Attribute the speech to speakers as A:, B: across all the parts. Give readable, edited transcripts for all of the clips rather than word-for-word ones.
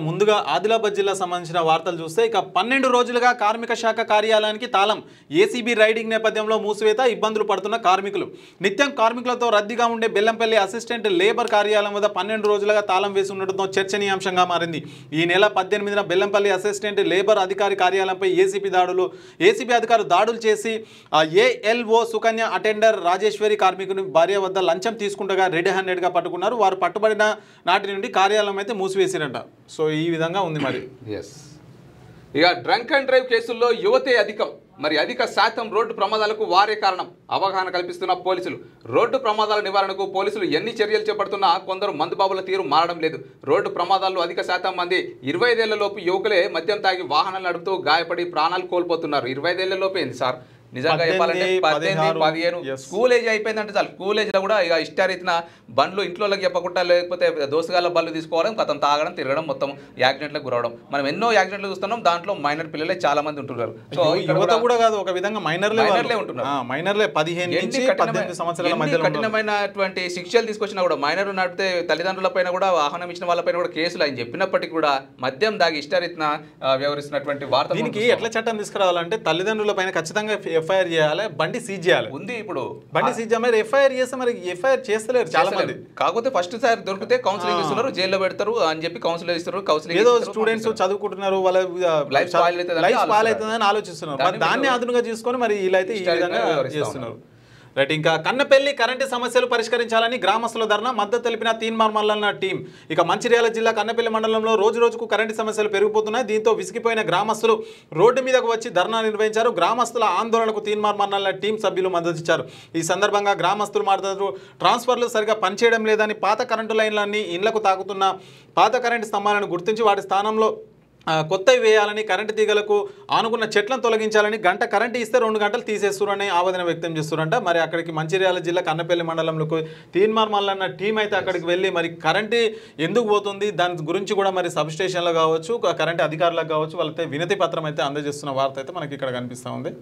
A: ముందుగా ఆదిలాబాద్ జిల్లా సంబంధించిన వార్తలు చూస్తే ఇక 12 రోజులుగా కార్మిక శాఖ కార్యాలయానికి తాళం. ఏసీబీ రైడింగ్ నేపథ్యంలో మూసివేత, ఇబ్బందులు పడుతున్న కార్మికులు. నిత్యం కార్మికులతో రద్దీగా ఉండే బెల్లంపల్లి అసిస్టెంట్ లేబర్ కార్యాలయం వద్ద 12 రోజులుగా తాళం వేసి ఉండడంతో చర్చనీయాంశంగా మారింది. ఈ నెల 18న బెల్లంపల్లి అసిస్టెంట్ లేబర్ అధికారి కార్యాలయంపై ఏసీబీ అధికారులు దాడులు చేసి ఏఎల్ఓ సుకన్య అటెండర్ రాజేశ్వరి కార్మికుని భార్య వద్ద లంచం తీసుకుంటగా రెడ్ హ్యాండెడ్గా పట్టుకున్నారు. వారు పట్టుబడిన నాటి నుండి కార్యాలయం అయితే మూసివేసిరంట. సో ఈ విధంగా ఉంది మరి.
B: ఇక డ్రంక్ అండ్ డ్రైవ్ కేసుల్లో యువతే అధికం. మరి అధిక శాతం రోడ్డు ప్రమాదాలకు వారే కారణం. అవగాహన కల్పిస్తున్న పోలీసులు. రోడ్డు ప్రమాదాల నివారణకు పోలీసులు ఎన్ని చర్యలు చేపడుతున్నా కొందరు మందుబాబుల తీరు మారడం లేదు. రోడ్డు ప్రమాదాల్లో అధిక శాతం మంది 25 ఏళ్లలోపు యువకులే మద్యం తాగి వాహనాలు నడుపుతూ గాయపడి ప్రాణాలు కోల్పోతున్నారు. 25 ఏళ్లలోపు ఏంది సార్? నిజంగా చెప్పాలంటే 18, 15 స్కూల్ ఏజ్ అయిపోయిందంటే చాలు. స్కూల్ ఏజ్లో కూడా ఇక ఇష్టారీతిన బండ్లు ఇంట్లోకి చెప్పకుండా లేకపోతే దోసుగాల బండ్లు తీసుకోవడం, కథం తాగడం, తిరగడం, మొత్తం యాక్సిడెంట్లకు గురవడం. మనం ఎన్నో యాక్సిడెంట్లు చూస్తున్నాం. దాంట్లో మైనర్ పిల్లలే చాలా మంది ఉంటున్నారు.
A: సో యువత కూడా కాదు, ఒక విధంగా మైనర్లే ఉంటున్నారు. మైనర్లే 15 నుంచి 18 సంవత్సరాల మధ్యలో
B: కఠినమైనటువంటి శిక్షలు తీసుకొచ్చినా కూడా మైనర్ నడిపితే తల్లిదండ్రుల పైన కూడా, వాహనం ఇచ్చిన వాళ్ళపైన కూడా కేసులు ఆయన చెప్పినప్పటికీ కూడా మద్యం దాగి ఇష్టారీతిన వ్యవహరిస్తున్నటువంటి వార్త.
A: దీనికి ఎట్లా చట్టం తీసుకురావాలంటే తల్లిదండ్రుల పైన ఖచ్చితంగా ఎఫ్ఐఆర్ చేయాలి, బండి సీజ్ చేయాలి.
B: ఉంది ఇప్పుడు
A: బండి సీజ్ చేయాలి. ఎఫ్ఐఆర్ చేస్తే మరి ఎఫ్ఐఆర్ చేస్తలేరు చాలా మంది.
B: కాకపోతే ఫస్ట్ సారి దొరికితే కౌన్సిలింగ్ ఇస్తున్నారు, జైల్లో పెడతారు అని చెప్పి కౌన్సిలింగ్ ఇస్తారు. కౌన్సిలింగ్
A: ఏదో స్టూడెంట్స్ చదువుకుంటున్నారు, వాళ్ళ లైఫ్ స్పాయిల్ అవుతుందని ఆలోచిస్తున్నారు. దాన్ని అదునుగా తీసుకొని మరి ఇలా అయితే ఈ విధంగా చేస్తున్నారు. రైట్. ఇంకా కన్నపల్లి కరెంటు సమస్యలు పరిష్కరించాలని గ్రామస్తుల ధర్నా మద్దతు తెలిపిన తీన్మార్ మల్లన్న టీం. ఇక మంచిర్యాల జిల్లా కన్నపల్లి మండలంలో రోజుకు కరెంటు సమస్యలు పెరిగిపోతున్నాయి. దీంతో విసిగిపోయిన గ్రామస్తులు రోడ్డు మీదకు వచ్చి ధర్నా నిర్వహించారు. గ్రామస్తుల ఆందోళనకు తీన్మార్ మల్లన్న టీం సభ్యులు మద్దతు ఇచ్చారు. ఈ సందర్భంగా గ్రామస్తులు మాట్లాడుతూ ట్రాన్స్ఫర్లు సరిగా పనిచేయడం లేదని, పాత కరెంటు లైన్లన్నీ ఇళ్లకు తాకుతున్న పాత కరెంటు స్తంభాలను గుర్తించి వాటి స్థానంలో కొత్తవి వేయాలని, కరెంటు తీగలకు ఆనుకున్న చెట్లను తొలగించాలని, గంట కరెంటు ఇస్తే 2 గంటలు తీసేస్తున్నారని ఆవేదన వ్యక్తం చేస్తున్నారంట. మరి అక్కడికి మంచిర్యాల జిల్లా కన్నపల్లి మండలంలోకి తీన్మార్ మల్లన్న టీం అయితే అక్కడికి వెళ్ళి మరి కరెంటు ఎందుకు పోతుంది దాని గురించి కూడా మరి సబ్ స్టేషన్లో కావచ్చు, కరెంటు అధికారులకు కావచ్చు, వాళ్ళతో వినతి పత్రం అయితే అందజేస్తున్న వార్త అయితే మనకి ఇక్కడ కనిపిస్తూ ఉంది.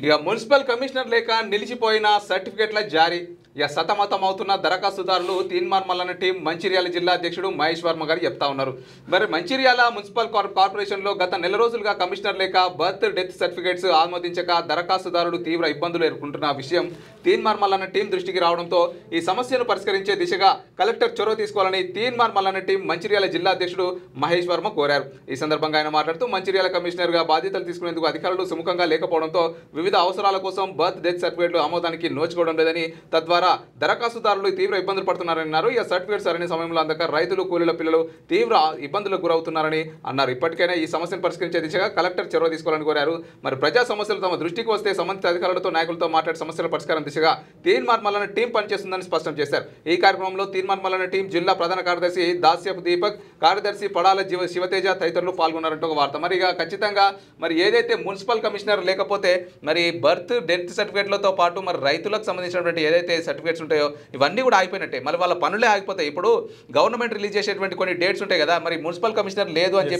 B: ఇక మున్సిపల్ కమిషనర్ లేక నిలిచిపోయిన సర్టిఫికెట్ల జారీ. ఇక సతమతం అవుతున్న దరఖాస్తుదారులు తీన్మార్ మల్లన్న టీం మంచిర్యాల జిల్లా అధ్యక్షుడు మహేష్ వర్మ గారు చెప్తా ఉన్నారు. మరి మంచిర్యాల మున్సిపల్ కార్పొరేషన్లో గత నెల రోజులుగా కమిషనర్ లేక బర్త్ డెత్ సర్టిఫికేట్స్ ఆమోదించక దరఖాస్తుదారులు తీవ్ర ఇబ్బందులు ఎదుర్కొంటున్న విషయం తీన్మార్ మల్లన్న టీం దృష్టికి రావడంతో ఈ సమస్యను పరిష్కరించే దిశగా కలెక్టర్ చొరవ తీసుకోవాలని తీన్మార్ మల్లన్న టీం మంచిర్యాల జిల్లా అధ్యక్షుడు మహేష్ వర్మ కోరారు. ఈ సందర్భంగా ఆయన మాట్లాడుతూ మంచిర్యాల కమిషనర్గా బాధ్యతలు తీసుకునేందుకు అధికారులు సుముఖంగా లేకపోవడంతో వివిధ అవసరాల కోసం బర్త్ డెత్ సర్టిఫికేట్లు ఆమోదానికి నోచుకోవడం లేదని, తద్వారా దరఖాస్తుదారులు తీవ్ర ఇబ్బందులు పడుతున్నారన్నారు. ఈ సర్టిఫికేట్ సరైన సమయంలో అందక రైతులు, కూలీల పిల్లలు తీవ్ర ఇబ్బందులకు గురవుతున్నారని అన్నారు. ఇప్పటికైనా ఈ సమస్యను పరిష్కరించే దిశగా కలెక్టర్ చొరవ తీసుకోవాలని కోరారు. మరి ప్రజా సమస్యలు తమ దృష్టికి వస్తే సంబంధిత అధికారులతో, నాయకులతో మాట్లాడి సమస్యల పరిష్కారం దిశగా తీన్మార్ మల్లన్న టీం పనిచేస్తుందని స్పష్టం చేశారు. ఈ కార్యక్రమంలో తీన్మార్ మల్లన్న టీం జిల్లా ప్రధాన కార్యదర్శి దాస్యపు దీపక్, కార్యదర్శి పడాల శివతేజ తదితరులు పాల్గొన్నారంటూ ఒక వార్త. మరి ఇక ఖచ్చితంగా మరి ఏదైతే మున్సిపల్ కమిషనర్ లేకపోతే మరి బర్త్ డెత్ సర్టిఫికేట్లతో పాటు మరి రైతులకు సంబంధించినటువంటి ఏదైతే సర్టిఫికేట్స్ ఉంటాయో ఇవన్నీ కూడా ఆగిపోయినట్టే. మరి వాళ్ళ పనులే ఆగిపోతాయి. ఇప్పుడు గవర్నమెంట్ రిలీజ్ చేసేటువంటి కొన్ని డేట్స్ ఉంటాయి కదా, మరి మున్సిపల్ కమిషనర్ లేదు అని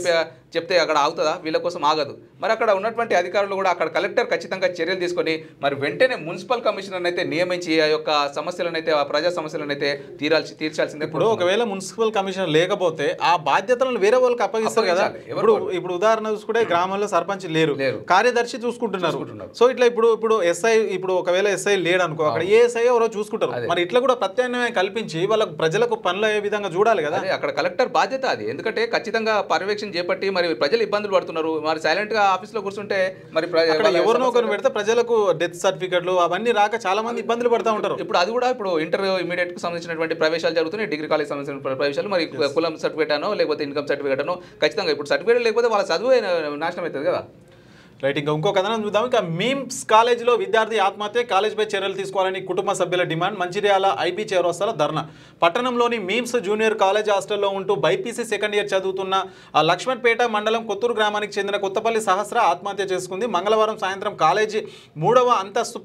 B: చెప్తే అక్కడ ఆగుతుందా? వీళ్ళ కోసం ఆగదు. మరి అక్కడ ఉన్నటువంటి అధికారులు కూడా అక్కడ కలెక్టర్ ఖచ్చితంగా చర్యలు తీసుకొని మరి వెంటనే మున్సిపల్ కమిషనర్ అయితే నియమించి ఆ యొక్క సమస్యలను అయితే, ఆ ప్రజా సమస్యలను అయితే తీర్చాల్సిందే.
A: ఇప్పుడు ఒకవేళ మున్సిపల్ కమిషనర్ లేకపోతే ఆ బాధ్యతలను వేరే వాళ్ళకి అప్పగిస్తారు కదా. ఇప్పుడు ఉదాహరణ చూసుకుంటే గ్రామంలో సర్పంచ్ లేరు, కార్యదర్శి చూసుకుంటున్నారు. సో ఇట్లా ఇప్పుడు ఎస్ఐ, ఇప్పుడు ఒకవేళ ఎస్ఐ లేడు అనుకో, అక్కడ ఏ ఎస్ఐ ఎవరో చూసుకుంటారు. మరి ఇట్లా కూడా ప్రత్యామ్నాయం కల్పించి వాళ్ళకు ప్రజలకు పనులు అయ్యే విధంగా చూడాలి కదా.
B: అక్కడ కలెక్టర్ బాధ్యత అది. ఎందుకంటే ఖచ్చితంగా పర్యవేక్షణ చేపట్టి మరి ప్రజలు ఇబ్బందులు పడుతున్నారు. మరి సైలెంట్ గా ఆఫీస్ లో కూర్చుంటే మరి
A: ఎవరినో ఒకరిని పెడితే ప్రజలకు డెత్ సర్టిఫికెట్లు అవన్నీ రాక చాలా మంది ఇబ్బందులు పడుతూ ఉంటారు.
B: ఇప్పుడు అది కూడా ఇప్పుడు ఇంటర్ ఇమీడియట్ కు సంబంధించినటువంటి ప్రవేశాలు జరుగుతున్నాయి, డిగ్రీ కాలేజ్ సంబంధించిన ప్రవేశాలు, మరి కులం సర్టిఫికేట్ అనో లేకపోతే ఇన్కమ్ సర్టిఫికేట్ అనో ఖచ్చితంగా ఇప్పుడు సర్టిఫికేట్ లేకపోతే వాళ్ళ చదువు నాశనం అవుతుంది కదా.
A: రైట్. ఇంకో కథనం చూద్దాం. ఇక మీమ్స్ కాలేజీలో విద్యార్థి ఆత్మహత్య, కాలేజీపై చర్యలు తీసుకోవాలని కుటుంబ సభ్యుల డిమాండ్. మంచిర్యాల ఐబీ చౌరస్తాలో ధర్నా. పట్టణంలోని మీమ్స్ జూనియర్ కాలేజ్ హాస్టల్లో ఉంటూ బైపీసీ సెకండ్ ఇయర్ చదువుతున్న లక్ష్మణ్పేట మండలం కొత్తూరు గ్రామానికి చెందిన కొత్తపల్లి సహస్ర ఆత్మహత్య చేసుకుంది. మంగళవారం సాయంత్రం కాలేజీ 3వ అంతస్తు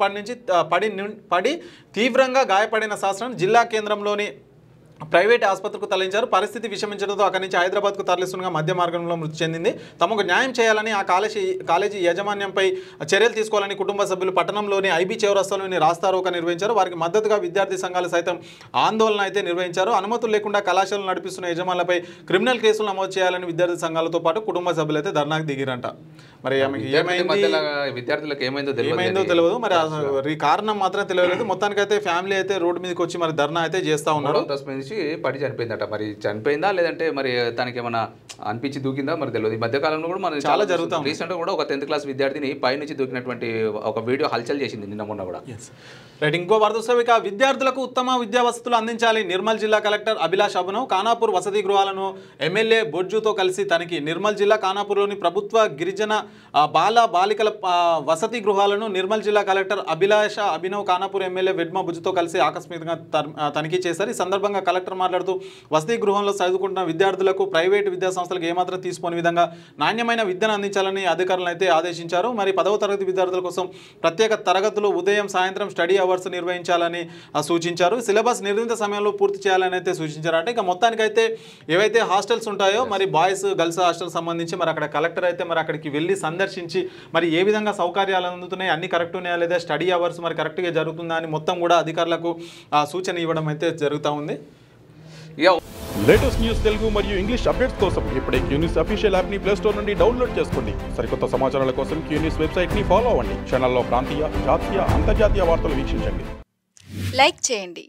A: పడి తీవ్రంగా గాయపడిన సహస్రం జిల్లా కేంద్రంలోని ప్రైవేట్ ఆసుపత్రికి తరలించారు. పరిస్థితి విషమించడంతో అక్కడి నుంచి హైదరాబాద్కు తరలిస్తుండగా మధ్య మార్గంలో మృతి చెందింది. తమకు న్యాయం చేయాలని ఆ కాలేజీ యాజమాన్యంపై చర్యలు తీసుకోవాలని కుటుంబ సభ్యులు పట్టణంలోని ఐబీ చౌరస్తాలోని రాస్తారోక నిర్వహించారు. వారికి మద్దతుగా విద్యార్థి సంఘాలు సైతం ఆందోళన అయితే నిర్వహించారు. అనుమతులు లేకుండా కళాశాలలు నడిపిస్తున్న యజమానులపై క్రిమినల్ కేసులు నమోదు చేయాలని విద్యార్థి సంఘాలతో పాటు కుటుంబ సభ్యులు అయితే ధర్నాకు దిగిరంట. మరి
B: విద్యార్థులకు ఏమైందో
A: తెలియదు, మరి కారణం మాత్రం తెలియలేదు. మొత్తానికైతే ఫ్యామిలీ అయితే రోడ్డు మీదకి వచ్చి మరి ధర్నా అయితే చేస్తా ఉన్నారు.
B: పడి చనిపోయిందట. మరి చనిపోయిందా లేదంటే మరి తనకి ఏమైనా అనిపించి దూకిందా మరి తెలియదు. ఈ మధ్యకాలంలో కూడా మనం చాలా జరుగుతాం. రీసెంట్ కూడా ఒక 10th క్లాస్ విద్యార్థిని పైనుంచి దూకినటువంటి ఒక వీడియో హల్చల్ చేసింది నిన్న మొన్న కూడా.
A: రైట్, ఇంకో వార్త విద్యార్థులకు ఉత్తమ విద్యా వసతులు అందించాలి. నిర్మల్ జిల్లా కలెక్టర్ అభిలాష్ అభినవ్ ఖానాపూర్ వసతి గృహాలను ఎమ్మెల్యే బొజ్జుతో కలిసి తనిఖీ. నిర్మల్ జిల్లా ఖానాపూర్లోని ప్రభుత్వ గిరిజన బాలికల వసతి గృహాలను నిర్మల్ జిల్లా కలెక్టర్ అభిలాష అభినవ్ ఖానాపూర్ ఎమ్మెల్యే వెడ్మ బుజ్జుతో కలిసి ఆకస్మికంగా తనిఖీ చేశారు. ఈ సందర్భంగా కలెక్టర్ మాట్లాడుతూ వసతి గృహంలో చదువుకుంటున్న విద్యార్థులకు ప్రైవేటు విద్యా సంస్థలకు ఏమాత్రం తీసుకోని విధంగా నాణ్యమైన విద్యను అందించాలని అధికారులను అయితే ఆదేశించారు. మరి 10వ తరగతి విద్యార్థుల కోసం ప్రత్యేక తరగతులు ఉదయం సాయంత్రం స్టడీ అవర్స్ నిర్వహించాలని సూచించారు. సిలబస్ నిర్ణీత సమయంలో పూర్తి చేయాలని అయితే సూచించారు. అంటే ఇక మొత్తానికైతే ఏవైతే హాస్టల్స్ ఉంటాయో మరి బాయ్స్ గర్ల్స్ హాస్టల్ సంబంధించి మరి అక్కడ కలెక్టర్ అయితే మరి అక్కడికి వెళ్ళి సందర్శించి మరి ఏ విధంగా సౌకర్యాలు అందుతున్నాయి, అన్ని కరెక్ట్ ఉన్నాయా లేదా, స్టడీ అవర్స్ మరి కరెక్ట్గా జరుగుతుందా అని మొత్తం కూడా అధికారులకు సూచన ఇవ్వడం అయితే జరుగుతూ ఉంది.
C: లేటెస్ట్ న్యూస్ తెలుగు మరియు ఇంగ్లీష్ అప్డేట్స్ కోసం ఇప్పుడే క్యూన్యూస్ అఫీషియల్ యాప్ ని ప్లే స్టోర్ నుండి డౌన్లోడ్ చేసుకోండి. సరికొత్త సమాచారాల కోసం క్యూన్యూస్ వెబ్సైట్ ని ఫాలో అవ్వండి. ఛానల్లో ప్రాంతీయ, జాతీయ, అంతర్జాతీయ వార్తలు వీక్షించండి.
D: లైక్ చేయండి.